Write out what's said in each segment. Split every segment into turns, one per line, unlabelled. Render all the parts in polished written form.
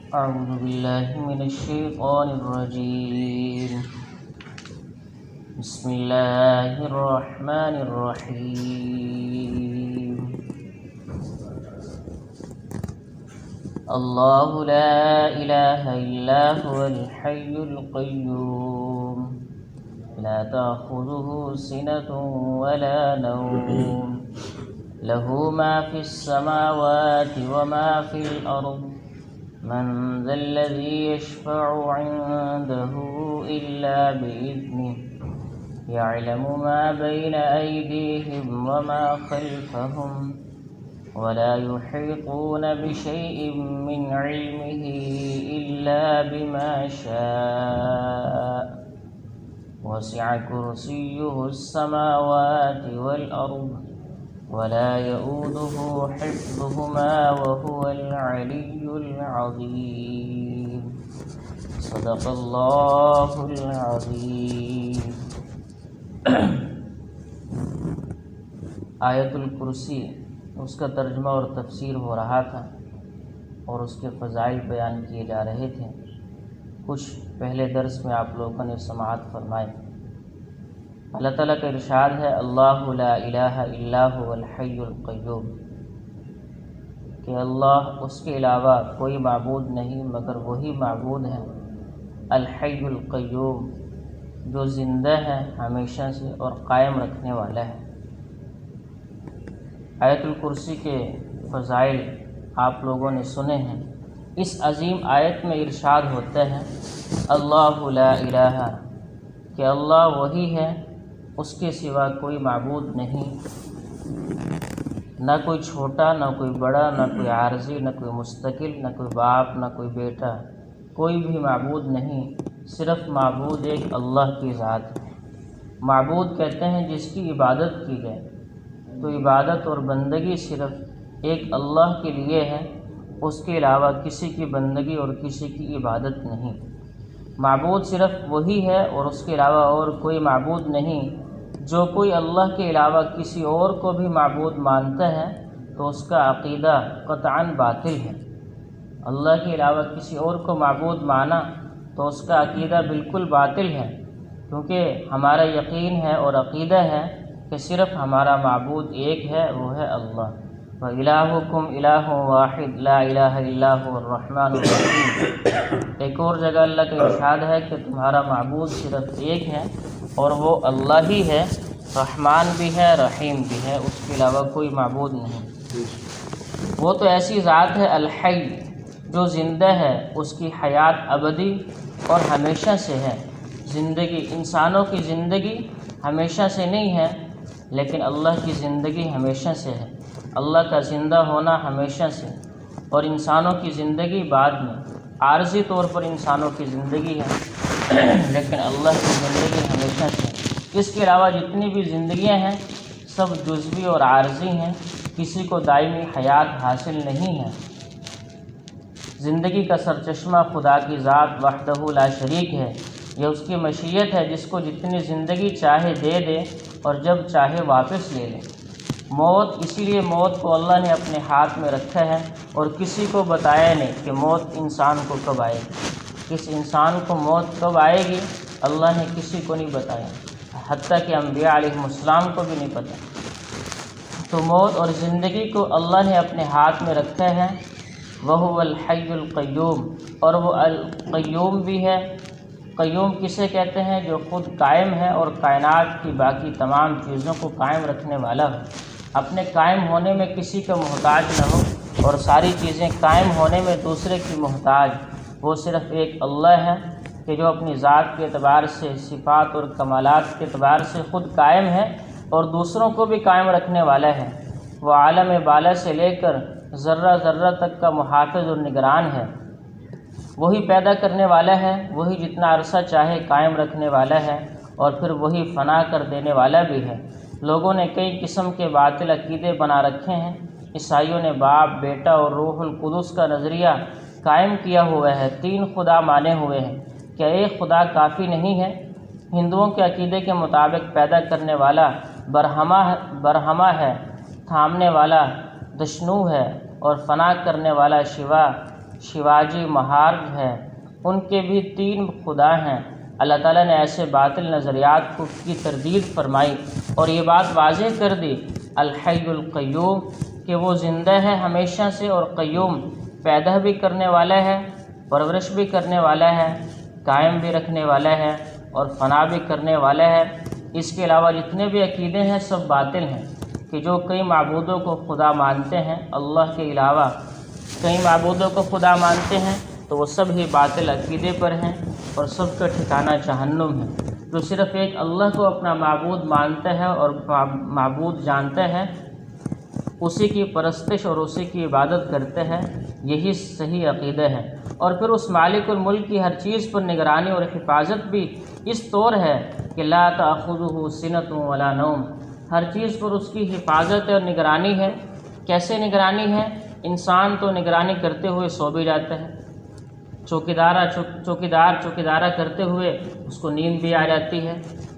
أعوذ بالله من الشيطان الرجيم. بسم الله الرحمن الرحيم. الله لا إله إلا هو الحي القيوم لا تأخذه سنة ولا نوم له ما في السماوات وما في الأرض من ذا الذي يشفع عنده إلا بإذنه يعلم ما بين أيديهم وما خلفهم ولا يحيطون بشيء من علمه إلا بما شاء وسع كرسيه السماوات والأرض ولا يؤوده حفظهما وهو العلي العظيم. صدق اللہ العظیم. آیت الکرسی اس کا ترجمہ اور تفسیر ہو رہا تھا اور اس کے فضائل بیان کیے جا رہے تھے. کچھ پہلے درس میں آپ لوگوں نے سماعت فرمائی. اللہ تعالیٰ کا ارشاد ہے اللہ لا الہ الا هو الحی القیوم، کہ اللہ اس کے علاوہ کوئی معبود نہیں مگر وہی معبود ہے الحی القیوم، جو زندہ ہے ہمیشہ سے اور قائم رکھنے والا ہے. آیت الکرسی کے فضائل آپ لوگوں نے سنے ہیں. اس عظیم آیت میں ارشاد ہوتا ہے اللہ لا الہ، کہ اللہ وہی ہے، اس کے سوا کوئی معبود نہیں، نہ کوئی چھوٹا نہ کوئی بڑا، نہ کوئی عارضی نہ کوئی مستقل، نہ کوئی باپ نہ کوئی بیٹا، کوئی بھی معبود نہیں، صرف معبود ایک اللہ کی ذات ہے. معبود کہتے ہیں جس کی عبادت کی جائے، تو عبادت اور بندگی صرف ایک اللہ کے لیے ہے، اس کے علاوہ کسی کی بندگی اور کسی کی عبادت نہیں. معبود صرف وہی ہے اور اس کے علاوہ اور کوئی معبود نہیں. جو کوئی اللہ کے علاوہ کسی اور کو بھی معبود مانتا ہے تو اس کا عقیدہ قطعاً باطل ہے. اللہ کے علاوہ کسی اور کو معبود مانا تو اس کا عقیدہ بالکل باطل ہے، کیونکہ ہمارا یقین ہے اور عقیدہ ہے کہ صرف ہمارا معبود ایک ہے، وہ ہے اللہ. وَإِلَٰهُكُمْ إِلَٰهٌ وَاحِدٌ لَا إِلَٰهَ إِلَّا هُوَ الرَّحْمَٰنُ الرَّحِيمُ. ایک اور جگہ اللہ کا ارشاد ہے کہ تمہارا معبود صرف ایک ہے اور وہ اللہ ہی ہے، رحمان بھی ہے رحیم بھی ہے، اس کے علاوہ کوئی معبود نہیں. وہ تو ایسی ذات ہے الحی، جو زندہ ہے، اس کی حیات ابدی اور ہمیشہ سے ہے. زندگی، انسانوں کی زندگی ہمیشہ سے نہیں ہے، لیکن اللہ کی زندگی ہمیشہ سے ہے. اللہ کا زندہ ہونا ہمیشہ سے، اور انسانوں کی زندگی بعد میں. عارضی طور پر انسانوں کی زندگی ہے لیکن اللہ کی زندگی ہمیشہ سے. اس کے علاوہ جتنی بھی زندگیاں ہیں سب جزوی اور عارضی ہیں، کسی کو دائمی حیات حاصل نہیں ہے. زندگی کا سرچشمہ خدا کی ذات وحدہ لا شریک ہے. یہ اس کی مشیت ہے، جس کو جتنی زندگی چاہے دے دے اور جب چاہے واپس لے لے. موت، اسی لیے موت کو اللہ نے اپنے ہاتھ میں رکھا ہے اور کسی کو بتایا نہیں کہ موت انسان کو کب آئے گی. کس انسان کو موت کب آئے گی اللہ نے کسی کو نہیں بتایا، حتیٰ کہ انبیاء علیہم السلام کو بھی نہیں پتہ. تو موت اور زندگی کو اللہ نے اپنے ہاتھ میں رکھا ہے. وَهُوَ الْحَيُّ الْقَيُّومُ، اور وہ القیوم بھی ہے. قیوم کسے کہتے ہیں؟ جو خود قائم ہے اور کائنات کی باقی تمام چیزوں کو قائم رکھنے والا ہو، اپنے قائم ہونے میں کسی کا محتاج نہ ہو اور ساری چیزیں قائم ہونے میں دوسرے کی محتاج. وہ صرف ایک اللہ ہے کہ جو اپنی ذات کے اعتبار سے، صفات اور کمالات کے اعتبار سے خود قائم ہے اور دوسروں کو بھی قائم رکھنے والا ہے. وہ عالم بالا سے لے کر ذرہ ذرہ تک کا محافظ اور نگران ہے. وہی پیدا کرنے والا ہے، وہی جتنا عرصہ چاہے قائم رکھنے والا ہے، اور پھر وہی فنا کر دینے والا بھی ہے. لوگوں نے کئی قسم کے باطل عقیدے بنا رکھے ہیں. عیسائیوں نے باپ، بیٹا اور روح القدس کا نظریہ قائم کیا ہوا ہے. 3 خدا مانے ہوئے ہیں. کیا ایک خدا کافی نہیں ہے؟ ہندوؤں کے عقیدے کے مطابق پیدا کرنے والا برہما ہے، تھامنے والا دشنو ہے اور فنا کرنے والا شیوا شیواجی مہارج ہے، ان کے بھی 3 خدا ہیں۔ اللہ تعالیٰ نے ایسے باطل نظریات کی تردید فرمائی اور یہ بات واضح کر دی، الحی القیوم، کہ وہ زندہ ہے ہمیشہ سے، اور قیوم، پیدا بھی کرنے والا ہے، پرورش بھی کرنے والا ہے، قائم بھی رکھنے والا ہے، اور فنا بھی کرنے والا ہے۔ اس کے علاوہ جتنے بھی عقیدے ہیں سب باطل ہیں، کہ جو کئی معبودوں کو خدا مانتے ہیں اللہ کے علاوہ، کئی معبودوں کو خدا مانتے ہیں تو وہ سب ہی باطل عقیدے پر ہیں، اور سب کا ٹھکانہ جہنم ہے۔ جو صرف ایک اللہ کو اپنا معبود مانتا ہے اور معبود جانتا ہے، اسی کی پرستش اور اسی کی عبادت کرتے ہیں، یہی صحیح عقیدہ ہے۔ اور پھر اس مالک الملک کی ہر چیز پر نگرانی اور حفاظت بھی اس طور ہے کہ لا تأخذہ سنۃ ولا نوم، ہر چیز پر اس کی حفاظت اور نگرانی ہے۔ کیسے نگرانی ہے؟ انسان تو نگرانی کرتے ہوئے سو بھی جاتا ہے، چوکیدارہ کرتے ہوئے اس کو نیند بھی آ جاتی ہے،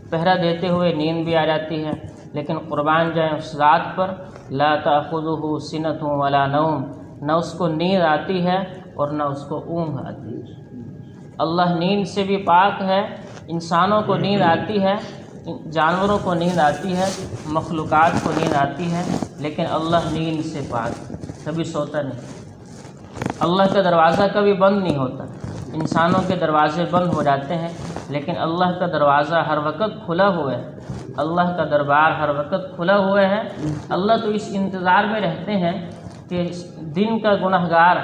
پہرا دیتے ہوئے نیند بھی آ جاتی ہے، لیکن قربان جائیں اس ذات پر، لا تأخذہ سنۃ ولا نوم، نہ اس کو نیند آتی ہے اور نہ اس کو اونگ آتی ہے۔ اللہ نیند سے بھی پاک ہے، انسانوں کو نیند آتی ہے، جانوروں کو نیند آتی ہے، مخلوقات کو نیند آتی ہے، لیکن اللہ نیند سے پاک، کبھی سوتا نہیں۔ اللہ کا دروازہ کبھی بند نہیں ہوتا، انسانوں کے دروازے بند ہو جاتے ہیں، لیکن اللہ کا دروازہ ہر وقت کھلا ہوا ہے، اللہ کا دربار ہر وقت کھلا ہوا ہے۔ اللہ تو اس انتظار میں رہتے ہیں کہ دن کا گنہگار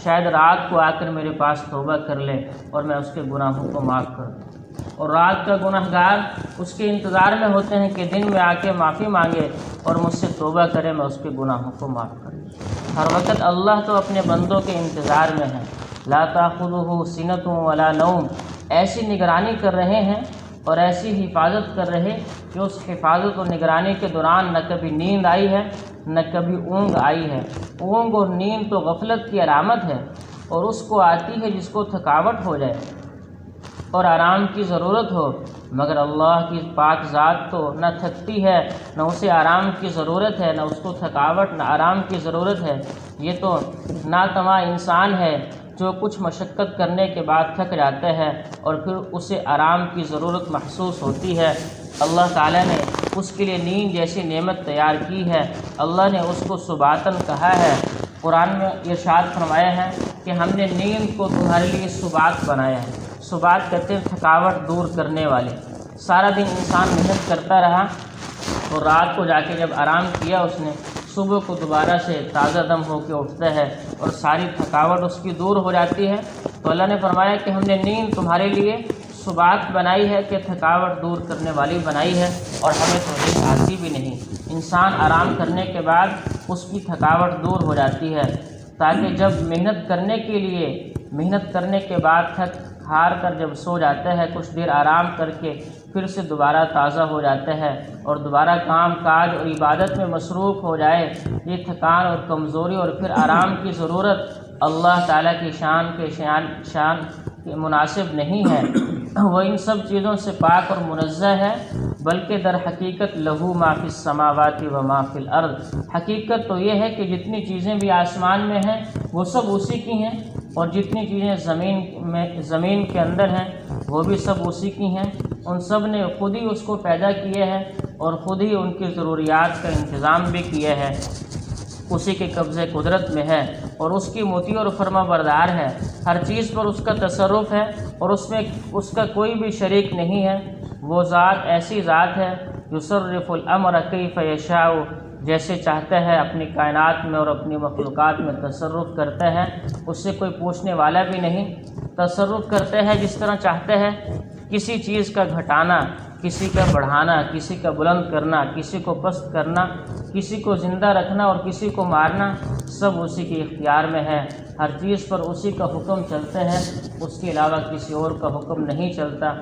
شاید رات کو آ کر میرے پاس توبہ کر لے اور میں اس کے گناہوں کو معاف کر دوں، اور رات کا گنہگار اس کے انتظار میں ہوتے ہیں کہ دن میں آ کے معافی مانگے اور مجھ سے توبہ کرے، میں اس کے گناہوں کو معاف کر دوں۔ ہر وقت اللہ تو اپنے بندوں کے انتظار میں ہے، لا تأخذہ سنۃ ولا نوم، ایسی نگرانی کر رہے ہیں اور ایسی حفاظت کر رہے کہ اس حفاظت اور نگرانی کے دوران نہ کبھی نیند آئی ہے نہ کبھی اونگ آئی ہے۔ اونگ اور نیند تو غفلت کی علامت ہے، اور اس کو آتی ہے جس کو تھکاوٹ ہو جائے اور آرام کی ضرورت ہو، مگر اللہ کی پاک ذات تو نہ تھکتی ہے، نہ اسے آرام کی ضرورت ہے، نہ اس کو تھکاوٹ نہ آرام کی ضرورت ہے۔ یہ تو ناتواں انسان ہے جو کچھ مشقت کرنے کے بعد تھک جاتا ہے اور پھر اسے آرام کی ضرورت محسوس ہوتی ہے۔ اللہ تعالیٰ نے اس کے لیے نیند جیسی نعمت تیار کی ہے، اللہ نے اس کو سباتن کہا ہے۔ قرآن میں ارشاد فرمایا ہے کہ ہم نے نیند کو تمہارے لیے سبات بنایا ہے۔ سبات کہتے ہیں تھکاوٹ دور کرنے والے۔ سارا دن انسان محنت کرتا رہا اور رات کو جا کے جب آرام کیا اس نے، صبح کو دوبارہ سے تازہ دم ہو کے اٹھتا ہے اور ساری تھکاوٹ اس کی دور ہو جاتی ہے۔ تو اللہ نے فرمایا کہ ہم نے نیند تمہارے لیے سبات بنائی ہے، کہ تھکاوٹ دور کرنے والی بنائی ہے، اور ہمیں تو نیند آتی بھی نہیں۔ انسان آرام کرنے کے بعد اس کی تھکاوٹ دور ہو جاتی ہے، تاکہ جب محنت کرنے کے بعد تھک ہار کر جب سو جاتا ہے، کچھ دیر آرام کر کے پھر سے دوبارہ تازہ ہو جاتا ہے اور دوبارہ کام کاج اور عبادت میں مصروف ہو جائے۔ یہ تھکان اور کمزوری اور پھر آرام کی ضرورت اللہ تعالیٰ کی شان کے مناسب نہیں ہے۔ وہ ان سب چیزوں سے پاک اور منزہ ہے، بلکہ در حقیقت لہو ما فی السماوات و ما فی الارض، حقیقت تو یہ ہے کہ جتنی چیزیں بھی آسمان میں ہیں وہ سب اسی کی ہیں، اور جتنی چیزیں زمین کے اندر ہیں وہ بھی سب اسی کی ہیں۔ ان سب نے خود ہی اس کو پیدا کیا ہے اور خود ہی ان کی ضروریات کا انتظام بھی کیا ہے، اسی کے قبضے قدرت میں ہے اور اس کی مطیع اور فرما بردار ہے۔ ہر چیز پر اس کا تصرف ہے اور اس میں اس کا کوئی بھی شریک نہیں ہے۔ وہ ذات ایسی ذات ہے یصرف الامر کیف یشاء، جیسے چاہتا ہے اپنی کائنات میں اور اپنی مخلوقات میں تصرف کرتا ہے، اس سے کوئی پوچھنے والا بھی نہیں۔ تصرف کرتا ہے جس طرح چاہتا ہے، کسی چیز کا گھٹانا، کسی کا بڑھانا، کسی کا بلند کرنا، کسی کو پست کرنا، کسی کو زندہ رکھنا اور کسی کو مارنا، سب اسی کے اختیار میں ہے۔ ہر چیز پر اسی کا حکم چلتا ہے، اس کے علاوہ کسی اور کا حکم نہیں چلتا۔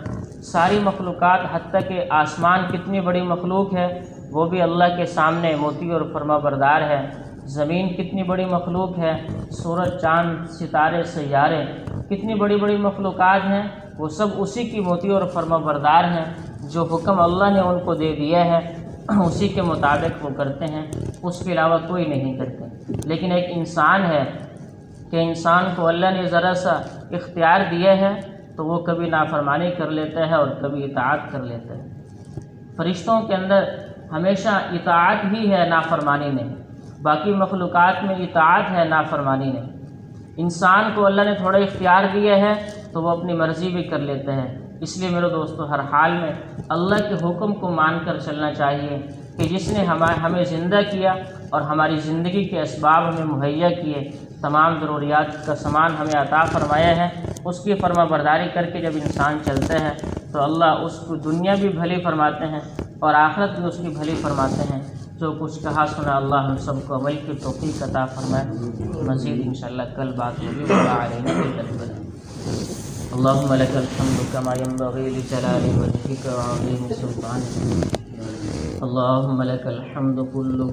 ساری مخلوقات، حتیٰ کہ آسمان کتنی بڑی مخلوق ہے وہ بھی اللہ کے سامنے مطیع اور فرما بردار ہے۔ زمین کتنی بڑی مخلوق ہے، سورج، چاند، ستارے، سیارے، کتنی بڑی بڑی مخلوقات ہیں، وہ سب اسی کی مطیع اور فرما بردار ہیں۔ جو حکم اللہ نے ان کو دے دیا ہے اسی کے مطابق وہ کرتے ہیں، اس کے علاوہ کوئی نہیں کرتے۔ لیکن ایک انسان ہے کہ انسان کو اللہ نے ذرا سا اختیار دیا ہے تو وہ کبھی نافرمانی کر لیتا ہے اور کبھی اطاعت کر لیتا ہے۔ فرشتوں کے اندر ہمیشہ اطاعت ہی ہے، نافرمانی نہیں۔ باقی مخلوقات میں اطاعت ہے، نافرمانی نہیں۔ انسان کو اللہ نے تھوڑا اختیار دیا ہے تو وہ اپنی مرضی بھی کر لیتا ہے۔ اس لیے میرے دوستو، ہر حال میں اللہ کے حکم کو مان کر چلنا چاہیے کہ جس نے ہمیں زندہ کیا اور ہماری زندگی کے اسباب ہمیں مہیا کیے، تمام ضروریات کا سامان ہمیں عطا فرمایا ہے، اس کی فرما برداری کر کے جب انسان چلتا ہے تو اللہ اس کو دنیا بھی بھلی فرماتے ہیں اور آخرت بھی اس کی بھلی فرماتے ہیں۔ جو کچھ کہا سنا اللہ ہم سب کو عمل کی توفیق عطا فرمائے۔ مزید انشاءاللہ کل بات ہوگی۔ وما علینا الا البلاغ۔ اللهم لك الحمد كما ينبغي لجلال وجهك وعظيم سلطانك۔ اللهم لك الحمد كله